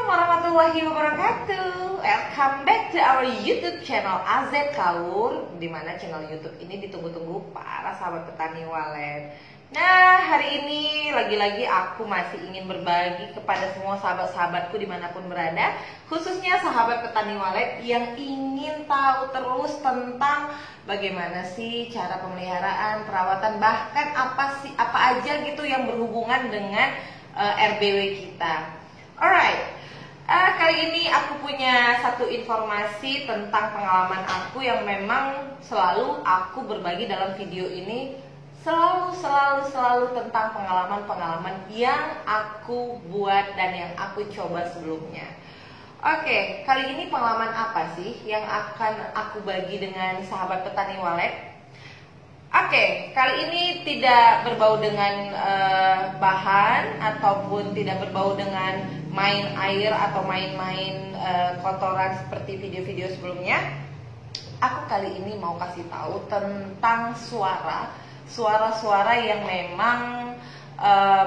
warahmatullahi wabarakatuh. Welcome back to our YouTube channel AZ Kaur, dimana channel YouTube ini ditunggu-tunggu para sahabat petani walet. Nah, hari ini lagi-lagi aku masih ingin berbagi kepada semua sahabat-sahabatku dimanapun berada, khususnya sahabat petani walet yang ingin tahu terus tentang bagaimana sih cara pemeliharaan, perawatan, bahkan apa aja gitu yang berhubungan dengan RBW kita. Alright, kali ini aku punya satu informasi tentang pengalaman aku yang memang selalu aku berbagi dalam video ini. Selalu tentang pengalaman-pengalaman yang aku buat dan yang aku coba sebelumnya. Oke, kali ini pengalaman apa sih yang akan aku bagi dengan sahabat petani walet? Oke, kali ini tidak berbau dengan bahan ataupun tidak berbau dengan main air atau main-main kotoran seperti video-video sebelumnya. Aku kali ini mau kasih tahu tentang suara-suara yang memang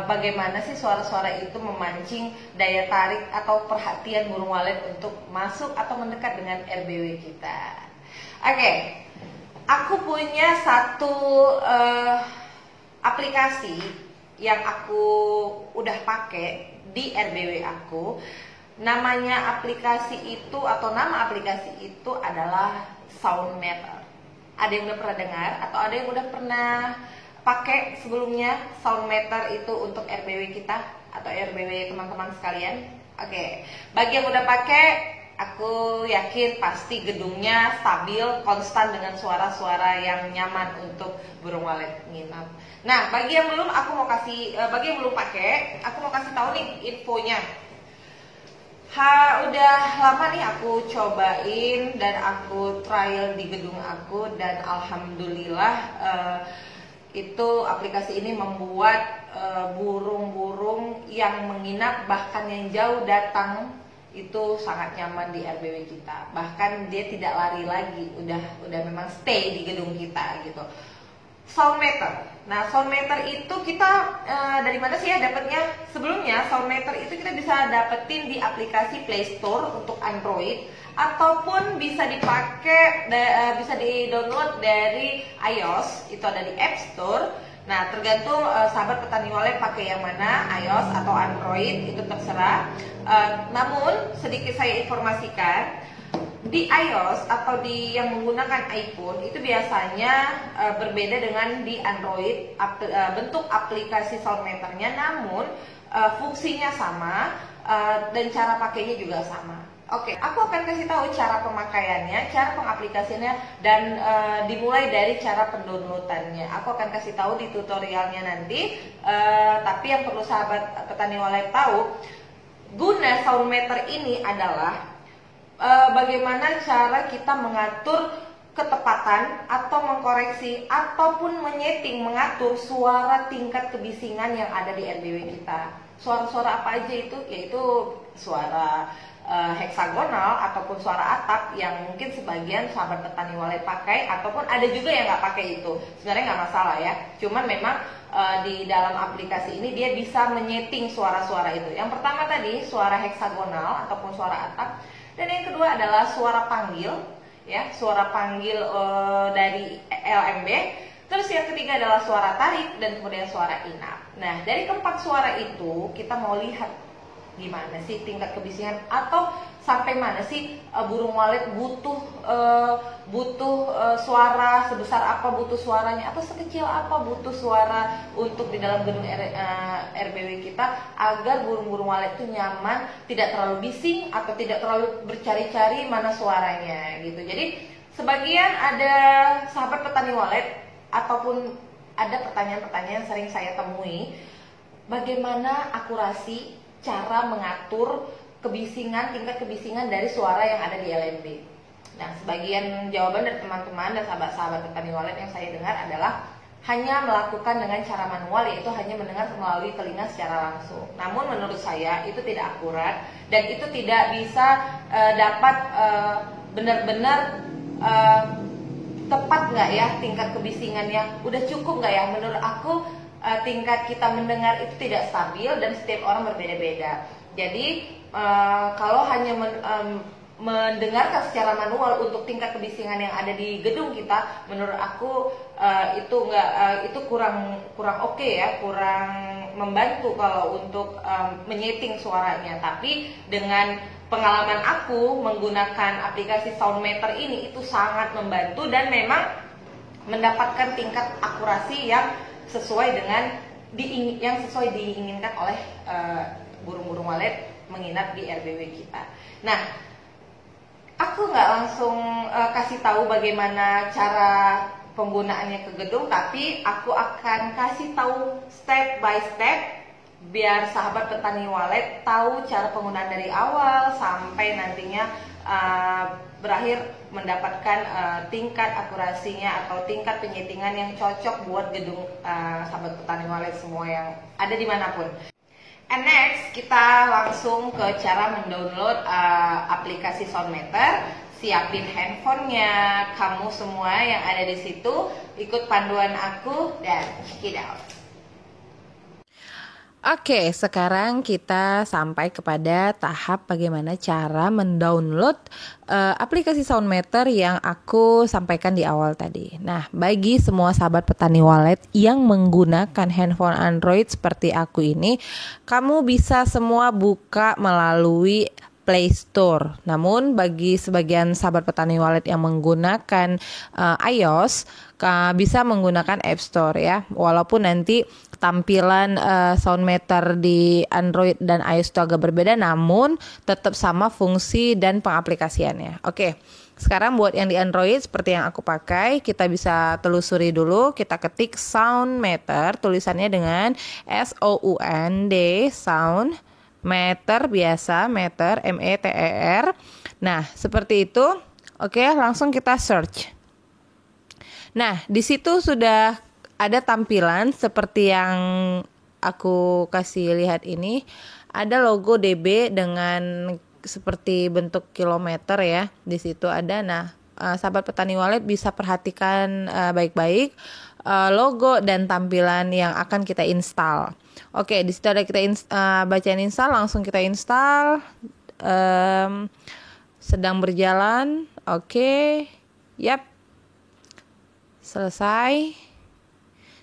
bagaimana sih suara-suara itu memancing daya tarik atau perhatian burung walet untuk masuk atau mendekat dengan RBW kita. Oke. Aku punya satu aplikasi yang aku udah pakai di RBW aku. Namanya aplikasi itu atau nama aplikasi itu adalah Soundmeter. Ada yang udah pernah dengar atau ada yang udah pernah pakai sebelumnya Soundmeter itu untuk RBW kita atau RBW teman-teman sekalian? Oke, bagi yang udah pakai, aku yakin pasti gedungnya stabil, konstan dengan suara-suara yang nyaman untuk burung walet nginap. Nah, bagi yang belum, bagi yang belum pakai, aku mau kasih tahu nih infonya. Udah lama nih aku cobain dan aku trial di gedung aku dan alhamdulillah itu aplikasi ini membuat burung-burung yang menginap bahkan yang jauh datang itu sangat nyaman di RBW kita. Bahkan dia tidak lari lagi, udah memang stay di gedung kita gitu. Soundmeter. Nah, Soundmeter itu kita dari mana sih ya dapatnya? Sebelumnya Soundmeter itu kita bisa dapetin di aplikasi Play Store untuk Android ataupun bisa dipakai bisa di-download dari iOS, itu ada di App Store. Nah, tergantung sahabat petani walet pakai yang mana, iOS atau Android, itu terserah. Namun sedikit saya informasikan, di iOS atau di yang menggunakan iPhone itu biasanya berbeda dengan di Android. Bentuk aplikasi Soundmeternya, namun fungsinya sama dan cara pakainya juga sama. Oke, aku akan kasih tahu cara pemakaiannya, cara pengaplikasiannya, dan dimulai dari cara pendownloadannya. Aku akan kasih tahu di tutorialnya nanti. Tapi yang perlu sahabat petani walet tahu, guna Soundmeter ini adalah bagaimana cara kita mengatur ketepatan atau mengkoreksi ataupun mengatur suara tingkat kebisingan yang ada di RBW kita. Suara-suara apa aja itu? Yaitu suara heksagonal ataupun suara atap yang mungkin sebagian sahabat petani walet pakai, ataupun ada juga yang nggak pakai itu. Sebenarnya nggak masalah ya, cuman memang di dalam aplikasi ini dia bisa menyeting suara-suara itu. Yang pertama tadi suara heksagonal ataupun suara atap, dan yang kedua adalah suara panggil, ya, suara panggil dari LMB. Terus yang ketiga adalah suara tarik dan kemudian suara inap. Nah, dari keempat suara itu kita mau lihat gimana sih tingkat kebisingan atau sampai mana sih burung walet butuh suara sebesar apa butuh suaranya, atau sekecil apa butuh suara untuk di dalam gedung RBW kita agar burung-burung walet itu nyaman, tidak terlalu bising atau tidak terlalu bercari-cari mana suaranya gitu. Jadi sebagian ada sahabat petani walet ataupun ada pertanyaan-pertanyaan yang sering saya temui, bagaimana akurasi cara mengatur kebisingan, tingkat kebisingan dari suara yang ada di LMB. Nah, sebagian jawaban dari teman-teman dan sahabat-sahabat petani walet yang saya dengar adalah hanya melakukan dengan cara manual, yaitu hanya mendengar melalui telinga secara langsung. Namun menurut saya itu tidak akurat dan itu tidak bisa dapat benar-benar tepat nggak ya tingkat kebisingannya, udah cukup nggak ya? Menurut aku tingkat kita mendengar itu tidak stabil dan setiap orang berbeda-beda. Jadi kalau hanya mendengarkan secara manual untuk tingkat kebisingan yang ada di gedung kita, menurut aku itu kurang oke ya, kurang membantu kalau untuk menyeting suaranya. Tapi dengan pengalaman aku menggunakan aplikasi Soundmeter ini, itu sangat membantu dan memang mendapatkan tingkat akurasi yang sesuai dengan diinginkan oleh burung-burung walet menginap di RBW kita. Nah, aku nggak langsung kasih tahu bagaimana cara penggunaannya ke gedung, tapi aku akan kasih tahu step by step biar sahabat petani walet tahu cara penggunaan dari awal sampai nantinya berakhir mendapatkan tingkat akurasinya atau tingkat penyetingan yang cocok buat gedung sahabat petani walet semua yang ada dimanapun. And next, kita langsung ke cara mendownload aplikasi Soundmeter. Siapin handphonenya, kamu semua yang ada di situ, ikut panduan aku dan check it out. Oke, sekarang kita sampai kepada tahap bagaimana cara mendownload aplikasi Soundmeter yang aku sampaikan di awal tadi. Nah, bagi semua sahabat petani walet yang menggunakan handphone Android seperti aku ini, kamu bisa semua buka melalui Play Store. Namun bagi sebagian sahabat petani walet yang menggunakan iOS, bisa menggunakan App Store ya. Walaupun nanti tampilan Soundmeter di Android dan iOS itu agak berbeda, namun tetap sama fungsi dan pengaplikasiannya. Oke, sekarang buat yang di Android seperti yang aku pakai, kita bisa telusuri dulu. Kita ketik Soundmeter, tulisannya dengan SOUND, Sound Meter biasa, meter, METER. Nah, seperti itu. Oke, langsung kita search. Nah, di situ sudah ada tampilan seperti yang aku kasih lihat ini. Ada logo DB dengan seperti bentuk kilometer ya. Di situ ada. Nah, sahabat petani walet bisa perhatikan baik-baik logo dan tampilan yang akan kita install. Oke, di situ ada kita bacain install, langsung kita install. Sedang berjalan. Oke. Yap. Selesai.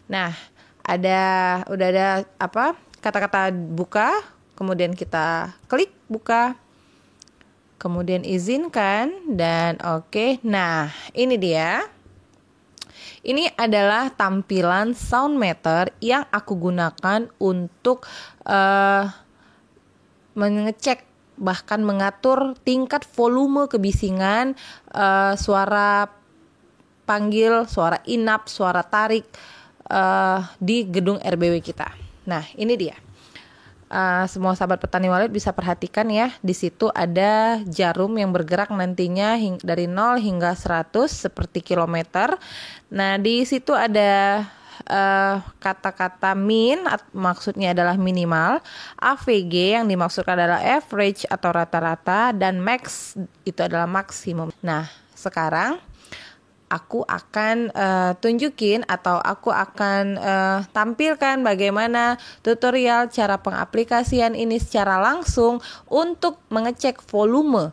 Nah, udah ada kata-kata buka, kemudian kita klik buka. Kemudian izinkan dan oke. Nah, ini dia. Ini adalah tampilan Soundmeter yang aku gunakan untuk mengecek bahkan mengatur tingkat volume kebisingan suara panggil, suara inap, suara tarik di gedung RBW kita. Nah, ini dia. Semua sahabat petani walet bisa perhatikan ya, di situ ada jarum yang bergerak nantinya dari 0 hingga 100 seperti kilometer. Nah, di situ ada kata-kata min, maksudnya adalah minimal, AVG yang dimaksudkan adalah average atau rata-rata, dan max itu adalah maksimum. Nah, sekarang aku akan tunjukin atau aku akan tampilkan bagaimana tutorial cara pengaplikasian ini secara langsung untuk mengecek volume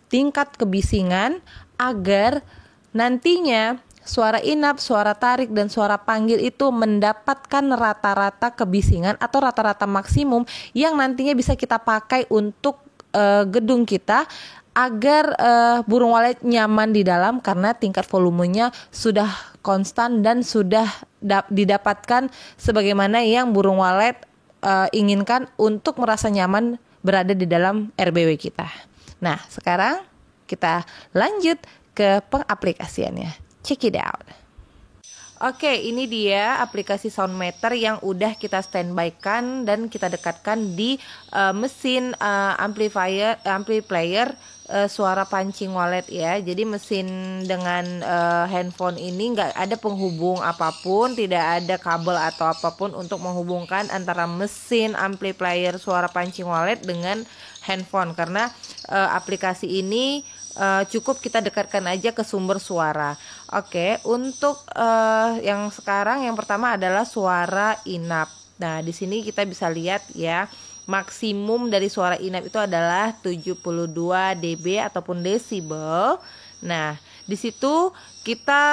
tingkat kebisingan agar nantinya suara inap, suara tarik, dan suara panggil itu mendapatkan rata-rata kebisingan atau rata-rata maksimum yang nantinya bisa kita pakai untuk gedung kita agar burung walet nyaman di dalam karena tingkat volumenya sudah konstan dan sudah didapatkan sebagaimana yang burung walet inginkan untuk merasa nyaman berada di dalam RBW kita. Nah, sekarang kita lanjut ke pengaplikasiannya. Check it out. Oke, ini dia aplikasi Soundmeter yang udah kita standby-kan dan kita dekatkan di mesin amplifier suara pancing walet ya. Jadi mesin dengan handphone ini nggak ada penghubung apapun, tidak ada kabel atau apapun untuk menghubungkan antara mesin amplifier suara pancing walet dengan handphone karena aplikasi ini cukup kita dekatkan aja ke sumber suara. Oke, untuk yang sekarang yang pertama adalah suara inap. Nah, di sini kita bisa lihat ya, maksimum dari suara inap itu adalah 72 dB ataupun desibel. Nah, di situ kita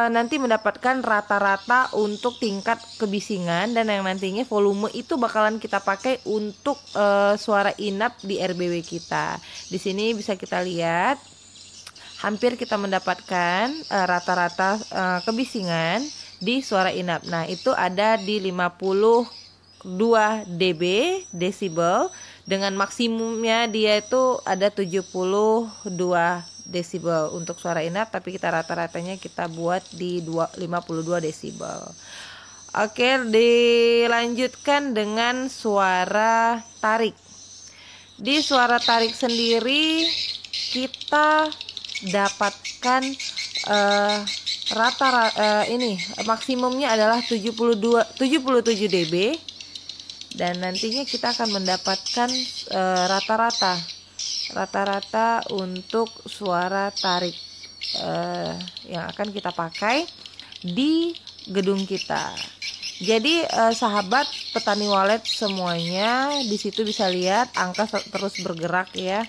nanti mendapatkan rata-rata untuk tingkat kebisingan, dan yang nantinya volume itu bakalan kita pakai untuk suara inap di RBW kita. Di sini bisa kita lihat hampir kita mendapatkan rata-rata kebisingan di suara inap. Nah, itu ada di 52 dB desibel, dengan maksimumnya dia itu ada 72 desibel untuk suara inap, tapi kita rata-ratanya kita buat di 52 desibel. Oke, dilanjutkan dengan suara tarik. Di suara tarik sendiri kita dapatkan ini maksimumnya adalah 77 dB, dan nantinya kita akan mendapatkan rata-rata untuk suara tarik yang akan kita pakai di gedung kita. Jadi sahabat petani walet semuanya, di situ bisa lihat angka terus bergerak ya.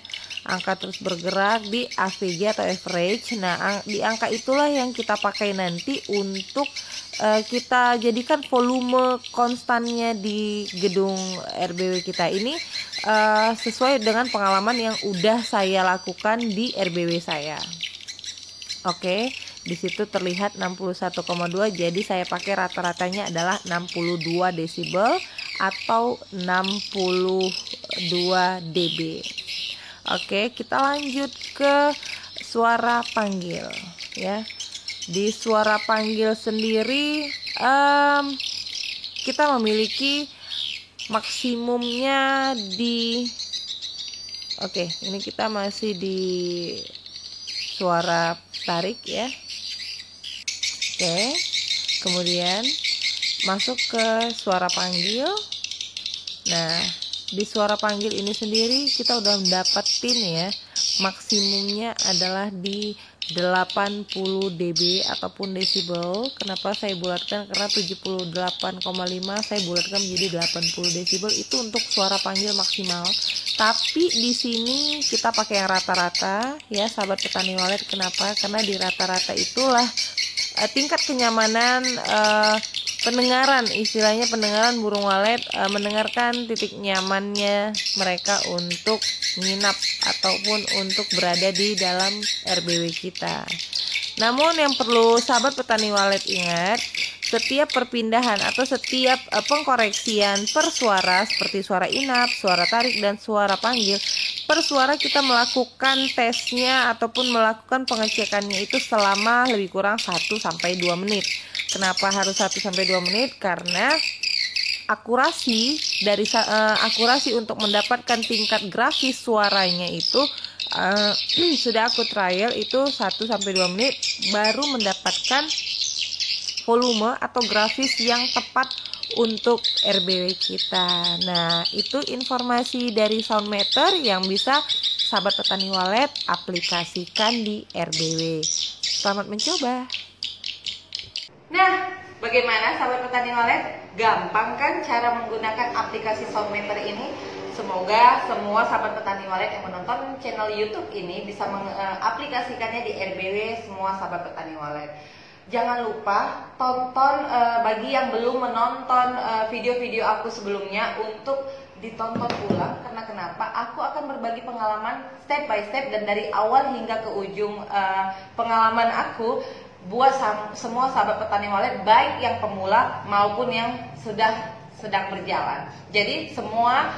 Angka terus bergerak di AVG atau average. Nah, di angka itulah yang kita pakai nanti untuk kita jadikan volume konstannya di gedung RBW kita ini sesuai dengan pengalaman yang udah saya lakukan di RBW saya. Oke, di situ terlihat 61,2, jadi saya pakai rata-ratanya adalah 62 desibel atau 62 dB. Oke, kita lanjut ke suara panggil ya. Di suara panggil sendiri kita memiliki maksimumnya di ini kita masih di suara tarik ya. Oke, kemudian masuk ke suara panggil. Nah, di suara panggil ini sendiri kita udah mendapetin ya, maksimumnya adalah di 80 dB ataupun desibel. Kenapa saya bulatkan? Karena 78,5 saya bulatkan menjadi 80 desibel, itu untuk suara panggil maksimal. Tapi di sini kita pakai yang rata-rata ya sahabat petani walet. Kenapa? Karena di rata-rata itulah tingkat kenyamanan pendengaran, istilahnya pendengaran burung walet, mendengarkan titik nyamannya mereka untuk menginap ataupun untuk berada di dalam RBW kita. Namun yang perlu sahabat petani walet ingat, setiap perpindahan atau setiap pengkoreksian per suara seperti suara inap, suara tarik, dan suara panggil, per suara kita melakukan tesnya ataupun melakukan pengecekannya itu selama lebih kurang 1-2 menit. Kenapa harus 1-2 menit? Karena akurasi untuk mendapatkan tingkat grafis suaranya itu sudah aku trial itu 1-2 menit baru mendapatkan volume atau grafis yang tepat untuk RBW kita. Nah, itu informasi dari Soundmeter yang bisa sahabat petani walet aplikasikan di RBW. Selamat mencoba. Nah, bagaimana sahabat petani walet? Gampang kan cara menggunakan aplikasi Soundmeter ini? Semoga semua sahabat petani walet yang menonton channel YouTube ini bisa mengaplikasikannya di RBW semua sahabat petani walet. Jangan lupa tonton bagi yang belum menonton video-video aku sebelumnya untuk ditonton ulang. Karena kenapa? Aku akan berbagi pengalaman step by step dan dari awal hingga ke ujung pengalaman aku buat semua sahabat petani walet, baik yang pemula maupun yang sedang berjalan. Jadi semua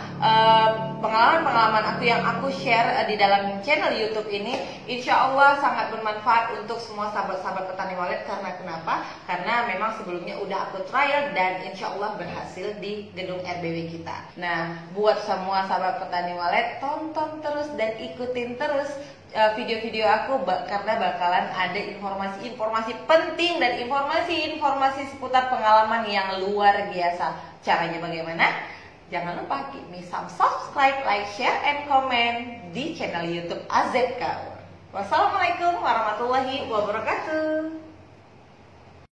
pengalaman-pengalaman aku yang aku share di dalam channel YouTube ini, insya Allah sangat bermanfaat untuk semua sahabat-sahabat petani walet. Karena kenapa? Karena memang sebelumnya udah aku trial dan insya Allah berhasil di gedung RBW kita. Nah, buat semua sahabat petani walet, tonton terus dan ikutin terus video-video aku karena bakalan ada informasi-informasi penting dan informasi-informasi seputar pengalaman yang luar biasa. Caranya bagaimana? Jangan lupa give me some subscribe, like, share, and comment di channel YouTube AZ Kaur. Wassalamualaikum warahmatullahi wabarakatuh.